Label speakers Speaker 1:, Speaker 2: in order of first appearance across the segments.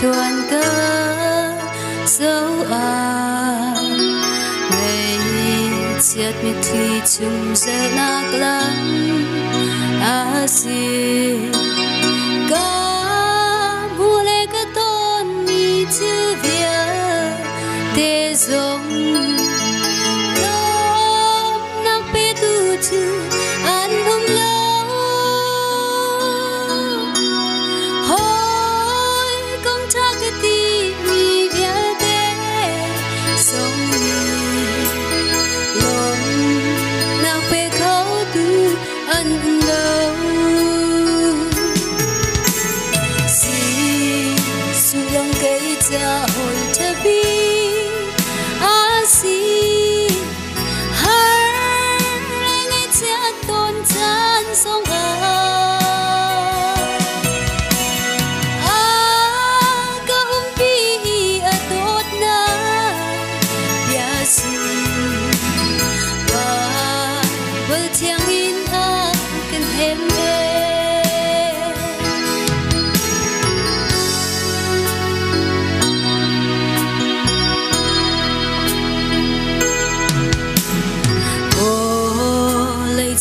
Speaker 1: thuần cơ dấu ngày chết mi thi chung giờ nạc lắm gì cả bu lê cái tôn mi chữ việt tê giống lom nạc bê tu chữ ăn hôm lâu hồi công cha cái ti mi việt tê sống lom nạc bê khâu tu ăn lâu cây cha hồi cha bi si har nghe cha tôn chan song ka bi tot na ya si wa bel chiang in kan hem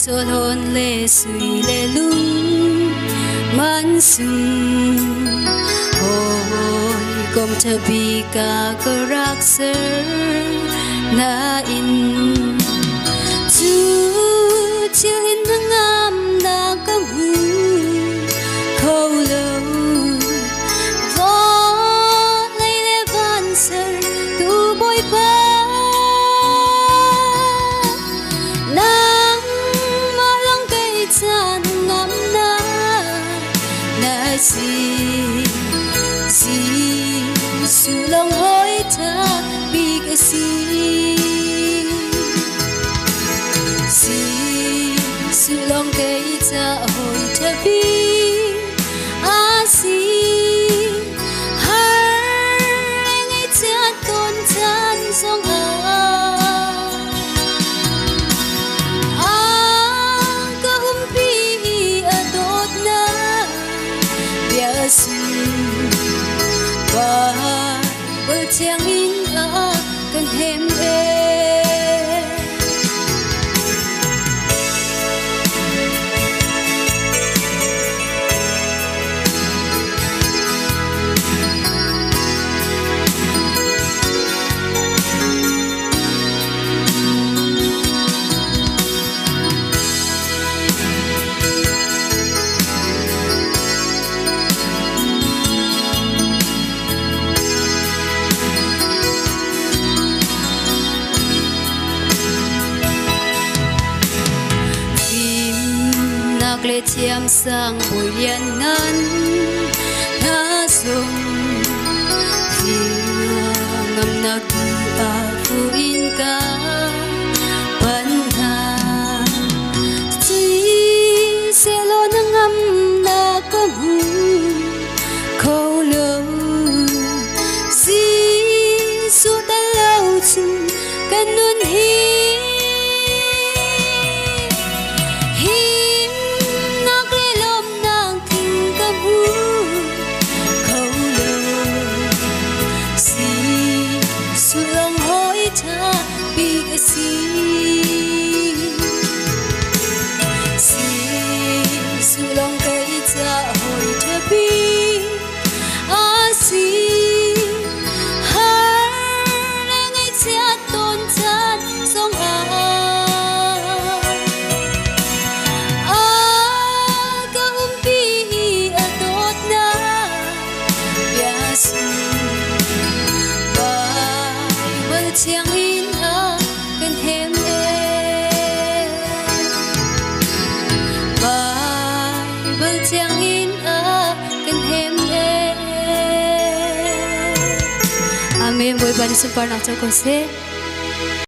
Speaker 1: cho hôn lệ suy lệ lung man sung ôi công cha bi cả cơ rắc sơ na in chú chưa in hăng am na cam hu khâu lâu vó lấy lệ van sơ tu bôi ba chan ngắm na si su lòng hối ta bi cái su lòng cái ta hồi ta bi har ngay cha tôn chan song và bờ chiang in cần hem lệ chiam sang bồi liên ngân na dùng ngâm na kia phu in ca ban ha chỉ sẽ lo na ngâm na có mu khâu lâu gì su ta lâu chung cần luôn hi su lòng cây cha hồi cha bi har ngay cha tôn chan song ka bi tot na ya su bel chiang in kan hem chiang in kan hem amen boy bani super nak chako se